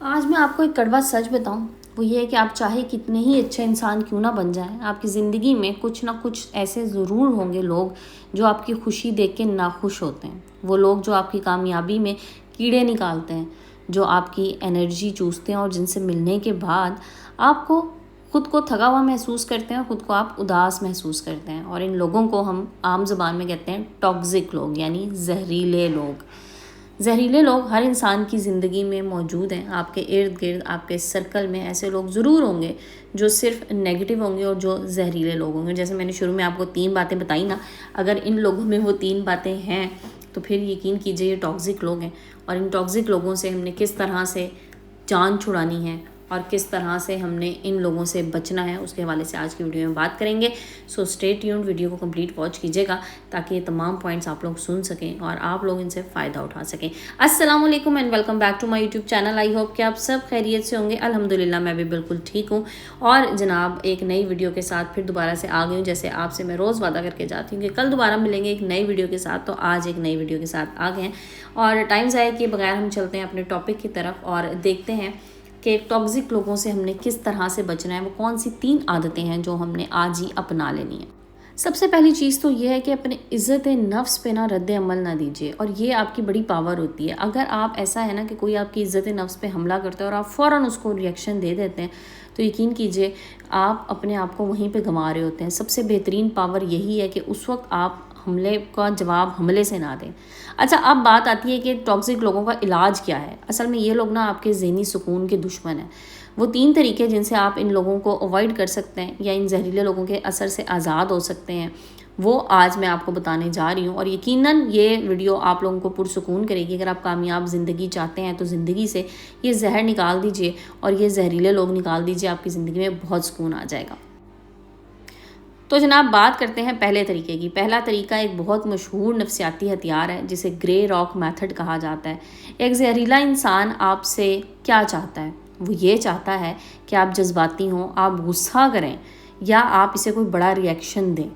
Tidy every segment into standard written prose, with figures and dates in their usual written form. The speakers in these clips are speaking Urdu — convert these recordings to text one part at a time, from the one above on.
آج میں آپ کو ایک کڑوا سچ بتاؤں، وہ یہ ہے کہ آپ چاہے کتنے ہی اچھے انسان کیوں نہ بن جائیں، آپ کی زندگی میں کچھ نہ کچھ ایسے ضرور ہوں گے لوگ جو آپ کی خوشی دیکھ کے ناخوش ہوتے ہیں۔ وہ لوگ جو آپ کی کامیابی میں کیڑے نکالتے ہیں، جو آپ کی انرجی چوستے ہیں اور جن سے ملنے کے بعد آپ کو خود کو تھکا ہوا محسوس کرتے ہیں، خود کو آپ اداس محسوس کرتے ہیں۔ اور ان لوگوں کو ہم عام زبان میں کہتے ہیں ٹاکسک لوگ، یعنی زہریلے لوگ۔ زہریلے لوگ ہر انسان کی زندگی میں موجود ہیں۔ آپ کے ارد گرد، آپ کے سرکل میں ایسے لوگ ضرور ہوں گے جو صرف نیگیٹو ہوں گے اور جو زہریلے لوگ ہوں گے۔ جیسے میں نے شروع میں آپ کو 3 باتیں بتائی نا، اگر ان لوگوں میں وہ 3 باتیں ہیں تو پھر یقین کیجئے یہ ٹاکسک لوگ ہیں۔ اور ان ٹاکسک لوگوں سے ہم نے کس طرح سے جان چھڑانی ہے اور کس طرح سے ہم نے ان لوگوں سے بچنا ہے، اس کے حوالے سے آج کی ویڈیو میں بات کریں گے۔ سو اسٹے ٹیونڈ، ویڈیو کو کمپلیٹ واچ کیجیے گا تاکہ یہ تمام پوائنٹس آپ لوگ سن سکیں اور آپ لوگ ان سے فائدہ اٹھا سکیں۔ السلام علیکم and welcome back to my YouTube channel. I hope کہ آپ سب خیریت سے ہوں گے۔ الحمدللہ میں بھی بالکل ٹھیک ہوں، اور جناب ایک نئی ویڈیو کے ساتھ پھر دوبارہ سے آ گئی ہوں۔ جیسے آپ سے میں روز وعدہ کر کے جاتی ہوں کہ کل دوبارہ ملیں گے ایک نئی ویڈیو کے ساتھ، تو آج ایک نئی ویڈیو کے ساتھ آ گئے ہیں۔ اور ٹائم ضائع کیے بغیر ہم چلتے ہیں اپنے ٹاپک کی طرف اور دیکھتے ہیں کہ ٹاکسک لوگوں سے ہم نے کس طرح سے بچنا ہے، وہ کون سی 3 عادتیں ہیں جو ہم نے آج ہی اپنا لینی ہیں۔ سب سے پہلی چیز تو یہ ہے کہ اپنے عزت نفس پہ نہ رد عمل نہ دیجیے، اور یہ آپ کی بڑی پاور ہوتی ہے۔ اگر آپ ایسا ہے نا کہ کوئی آپ کی عزت نفس پہ حملہ کرتا ہے اور آپ فوراً اس کو ریئیکشن دے دیتے ہیں، تو یقین کیجئے آپ اپنے آپ کو وہیں پہ گنوا رہے ہوتے ہیں۔ سب سے بہترین پاور یہی ہے کہ اس وقت آپ حملے کا جواب حملے سے نہ دیں۔ اچھا، اب بات آتی ہے کہ ٹاکسک لوگوں کا علاج کیا ہے۔ اصل میں یہ لوگ نا آپ کے ذہنی سکون کے دشمن ہیں۔ وہ 3 طریقے جن سے آپ ان لوگوں کو اوائڈ کر سکتے ہیں یا ان زہریلے لوگوں کے اثر سے آزاد ہو سکتے ہیں، وہ آج میں آپ کو بتانے جا رہی ہوں۔ اور یقیناً یہ ویڈیو آپ لوگوں کو پرسکون کرے گی۔ اگر آپ کامیاب زندگی چاہتے ہیں تو زندگی سے یہ زہر نکال دیجئے اور یہ زہریلے لوگ نکال دیجئے، آپ کی زندگی میں بہت سکون آ جائے گا۔ تو جناب بات کرتے ہیں پہلے طریقے کی۔ پہلا طریقہ ایک بہت مشہور نفسیاتی ہتھیار ہے جسے گرے راک میتھڈ کہا جاتا ہے۔ ایک زہریلا انسان آپ سے کیا چاہتا ہے؟ وہ یہ چاہتا ہے کہ آپ جذباتی ہوں، آپ غصہ کریں یا آپ اسے کوئی بڑا ریئیکشن دیں،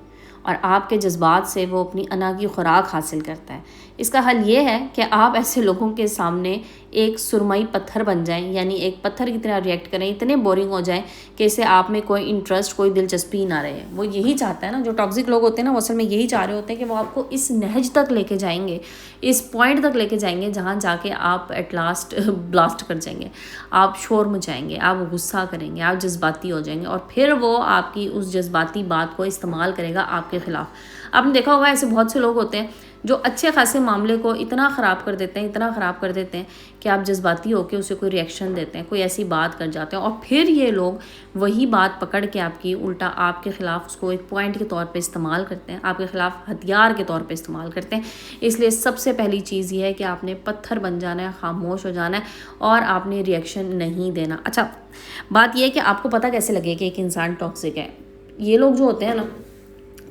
اور آپ کے جذبات سے وہ اپنی انا کی خوراک حاصل کرتا ہے۔ اس کا حل یہ ہے کہ آپ ایسے لوگوں کے سامنے ایک سرمئی پتھر بن جائیں، یعنی ایک پتھر کی طرح ریئیکٹ کریں، اتنے بورنگ ہو جائیں کہ اسے آپ میں کوئی انٹرسٹ، کوئی دلچسپی نہ رہے۔ وہ یہی چاہتا ہے نا، جو ٹاکسک لوگ ہوتے ہیں نا، وہ اصل میں یہی چاہ رہے ہوتے ہیں کہ وہ آپ کو اس نہج تک لے کے جائیں گے، اس پوائنٹ تک لے کے جائیں گے جہاں جا کے آپ ایٹ لاسٹ بلاسٹ کر جائیں گے، آپ شور مچائیں گے، آپ غصہ کریں گے، آپ جذباتی ہو جائیں گے، اور پھر وہ آپ کی اس جذباتی بات کو استعمال کرے گا آپ کے خلاف۔ آپ نے دیکھا ہوگا ایسے بہت سے لوگ ہوتے ہیں جو اچھے خاصے معاملے کو اتنا خراب کر دیتے ہیں، اتنا خراب کر دیتے ہیں کہ آپ جذباتی ہو کے اسے کوئی ریئیکشن دیتے ہیں، کوئی ایسی بات کر جاتے ہیں، اور پھر یہ لوگ وہی بات پکڑ کے آپ کی الٹا آپ کے خلاف اس کو ایک پوائنٹ کے طور پہ استعمال کرتے ہیں، آپ کے خلاف ہتھیار کے طور پہ استعمال کرتے ہیں۔ اس لیے سب سے پہلی چیز یہ ہے کہ آپ نے پتھر بن جانا ہے، خاموش ہو جانا ہے، اور آپ نے ریئیکشن نہیں دینا۔ اچھا، بات یہ ہے کہ آپ کو پتہ کیسے لگے کہ ایک انسان ٹاکسک ہے۔ یہ لوگ جو ہوتے ہیں نا،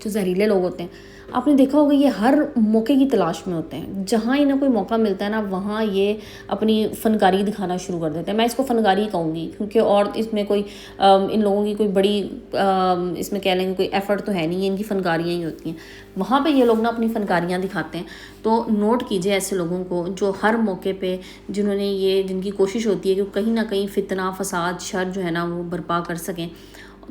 جو زہریلے لوگ ہوتے ہیں، آپ نے دیکھا ہوگا یہ ہر موقع کی تلاش میں ہوتے ہیں۔ جہاں انہیں کوئی موقع ملتا ہے نا، وہاں یہ اپنی فنکاری دکھانا شروع کر دیتے ہیں۔ میں اس کو فنکاری کہوں گی کیونکہ اور اس میں کوئی ان لوگوں کی کوئی بڑی اس میں کہہ لیں گے کوئی ایفرٹ تو ہے نہیں، یہ ان کی فنکاریاں ہی ہوتی ہیں۔ وہاں پہ یہ لوگ نا اپنی فنکاریاں دکھاتے ہیں۔ تو نوٹ کیجئے ایسے لوگوں کو جو ہر موقع پہ جن کی کوشش ہوتی ہے کہ کہیں نہ کہیں فتنہ، فساد، شر جو ہے نا وہ برپا کر سکیں۔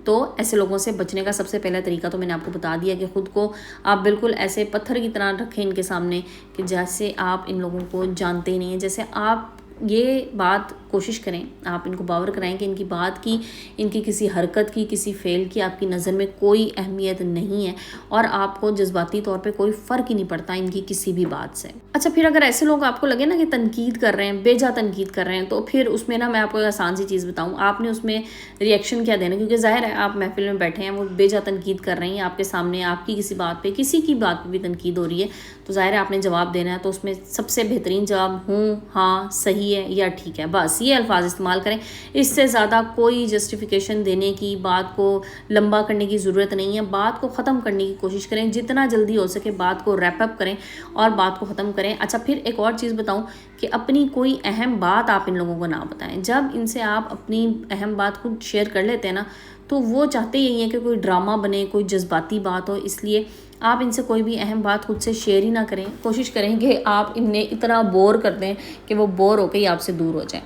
تو ایسے لوگوں سے بچنے کا سب سے پہلا طریقہ تو میں نے آپ کو بتا دیا کہ خود کو آپ بالکل ایسے پتھر کی طرح رکھیں ان کے سامنے کہ جیسے آپ ان لوگوں کو جانتے ہی نہیں ہیں۔ جیسے آپ یہ بات کوشش کریں، آپ ان کو باور کرائیں کہ ان کی بات کی، ان کی کسی حرکت کی، کسی فعل کی آپ کی نظر میں کوئی اہمیت نہیں ہے، اور آپ کو جذباتی طور پہ کوئی فرق ہی نہیں پڑتا ان کی کسی بھی بات سے۔ اچھا، پھر اگر ایسے لوگ آپ کو لگے نا کہ تنقید کر رہے ہیں، بے جا تنقید کر رہے ہیں، تو پھر اس میں نا میں آپ کو ایک آسان سی چیز بتاؤں، آپ نے اس میں ریئیکشن کیا دینا، کیونکہ ظاہر ہے آپ محفل میں بیٹھے ہیں، وہ بے جا تنقید کر رہی ہیں آپ کے سامنے، آپ کی کسی بات پہ، کسی کی بات پہ بھی تنقید ہو رہی ہے، تو ظاہر ہے آپ نے جواب دینا ہے۔ تو اس میں سب سے بہترین جواب ہوں، ہاں، صحیح ہے یا ٹھیک ہے، بس یہ الفاظ استعمال کریں۔ اس سے زیادہ کوئی جسٹیفیکیشن دینے کی، بات کو لمبا کرنے کی ضرورت نہیں ہے۔ بات کو ختم کرنے کی کوشش کریں، جتنا جلدی ہو سکے بات کو ریپ اپ کریں اور بات کو ختم کریں۔ اچھا، پھر ایک اور چیز بتاؤں کہ اپنی کوئی اہم بات آپ ان لوگوں کو نہ بتائیں۔ جب ان سے آپ اپنی اہم بات خود شیئر کر لیتے ہیں نا، تو وہ چاہتے یہی ہیں کہ کوئی ڈرامہ بنے، کوئی جذباتی بات ہو، اس لیے آپ ان سے کوئی بھی اہم بات خود سے شیئر ہی نہ کریں۔ کوشش کریں کہ آپ انہیں اتنا بور کر دیں کہ وہ بور ہو کے ہی آپ سے دور ہو جائیں۔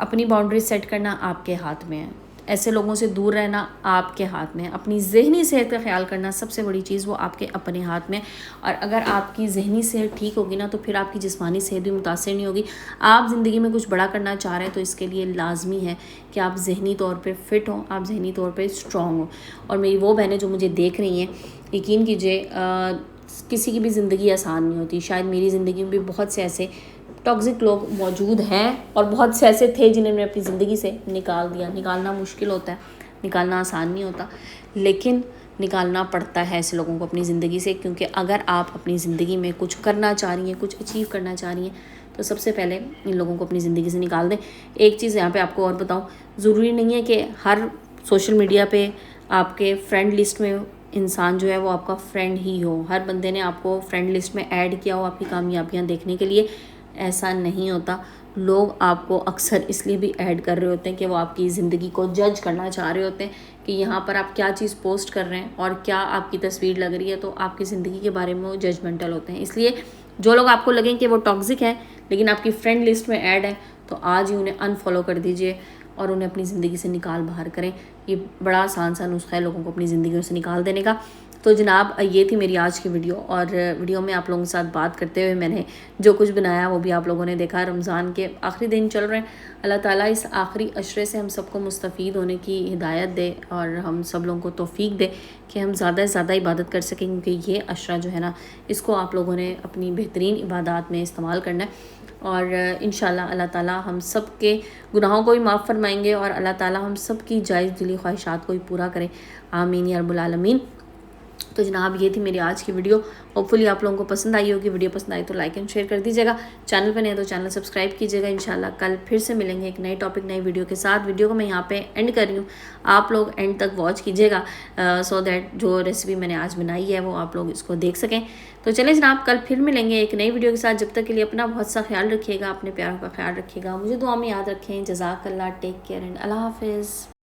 اپنی باؤنڈری سیٹ کرنا آپ کے ہاتھ میں ہے، ایسے لوگوں سے دور رہنا آپ کے ہاتھ میں ہے، اپنی ذہنی صحت کا خیال کرنا سب سے بڑی چیز وہ آپ کے اپنے ہاتھ میں، اور اگر آپ کی ذہنی صحت ٹھیک ہوگی نا تو پھر آپ کی جسمانی صحت بھی متاثر نہیں ہوگی۔ آپ زندگی میں کچھ بڑا کرنا چاہ رہے ہیں تو اس کے لیے لازمی ہے کہ آپ ذہنی طور پہ فٹ ہوں، آپ ذہنی طور پہ اسٹرانگ ہوں۔ اور میری وہ بہنیں جو مجھے دیکھ رہی ہیں، یقین کیجیے کسی کی بھی زندگی آسان نہیں ہوتی، شاید میری زندگی میں بھی بہت سے ایسے ٹاکسک لوگ موجود ہیں اور بہت سے ایسے تھے جنہیں میں اپنی زندگی سے نکال دیا۔ نکالنا مشکل ہوتا ہے، نکالنا آسان نہیں ہوتا، لیکن نکالنا پڑتا ہے ایسے لوگوں کو اپنی زندگی سے، کیونکہ اگر آپ اپنی زندگی میں کچھ کرنا چاہ رہی ہیں، کچھ اچیو کرنا چاہ رہی ہیں تو سب سے پہلے ان لوگوں کو اپنی زندگی سے نکال دیں۔ ایک چیز یہاں پہ آپ کو اور بتاؤں، ضروری نہیں ہے کہ ہر سوشل میڈیا پہ آپ کے فرینڈ لسٹ میں انسان جو ہے وہ آپ کا فرینڈ ہی ہو، ہر بندے نے آپ کو فرینڈ لسٹ میں ایڈ کیا ہو آپ کی کامیابیاں دیکھنے کے لیے، ایسا نہیں ہوتا۔ لوگ آپ کو اکثر اس لیے بھی ایڈ کر رہے ہوتے ہیں کہ وہ آپ کی زندگی کو جج کرنا چاہ رہے ہوتے ہیں کہ یہاں پر آپ کیا چیز پوسٹ کر رہے ہیں اور کیا آپ کی تصویر لگ رہی ہے، تو آپ کی زندگی کے بارے میں وہ ججمنٹل ہوتے ہیں۔ اس لیے جو لوگ آپ کو لگیں کہ وہ ٹاکسک ہیں لیکن آپ کی فرینڈ لسٹ میں ایڈ ہے، تو آج ہی انہیں انفالو کر دیجئے اور انہیں اپنی زندگی سے نکال باہر کریں۔ یہ بڑا آسان سا نسخہ ہے لوگوں کو اپنی زندگیوں سے نکال دینے کا۔ تو جناب یہ تھی میری آج کی ویڈیو، اور ویڈیو میں آپ لوگوں کے ساتھ بات کرتے ہوئے میں نے جو کچھ بنایا وہ بھی آپ لوگوں نے دیکھا۔ رمضان کے آخری دن چل رہے ہیں، اللہ تعالیٰ اس آخری عشرے سے ہم سب کو مستفید ہونے کی ہدایت دے اور ہم سب لوگوں کو توفیق دے کہ ہم زیادہ سے زیادہ عبادت کر سکیں، کیونکہ یہ عشرہ جو ہے نا اس کو آپ لوگوں نے اپنی بہترین عبادات میں استعمال کرنا ہے، اور انشاءاللہ اللہ تعالیٰ ہم سب کے گناہوں کو بھی معاف فرمائیں گے اور اللہ تعالیٰ ہم سب کی جائز دلی خواہشات کو بھی پورا کرے، آمین یا رب العالمین۔ تو جناب یہ تھی میری آج کی ویڈیو، ہوپفلی آپ لوگوں کو پسند آئی ہوگی۔ ویڈیو پسند آئی تو لائک اینڈ شیئر کر دیجیے گا، چینل پہ نہیں تو چینل سبسکرائب کیجیے گا۔ انشاءاللہ کل پھر سے ملیں گے ایک نئے ٹاپک نئی ویڈیو کے ساتھ۔ ویڈیو کو میں یہاں پہ اینڈ کر رہی ہوں، آپ لوگ اینڈ تک واچ کیجیے گا سو دیٹ جو ریسیپی میں نے آج بنائی ہے وہ آپ لوگ اس کو دیکھ سکیں۔ تو چلیں جناب کل پھر ملیں گے ایک نئی ویڈیو کے ساتھ، جب تک کے لیے اپنا بہت سا خیال رکھیے گا، اپنے پیاروں کا خیال رکھیے گا، مجھے دعا میں یاد رکھیں۔ جزاک اللہ، ٹیک کیئر اینڈ اللہ حافظ۔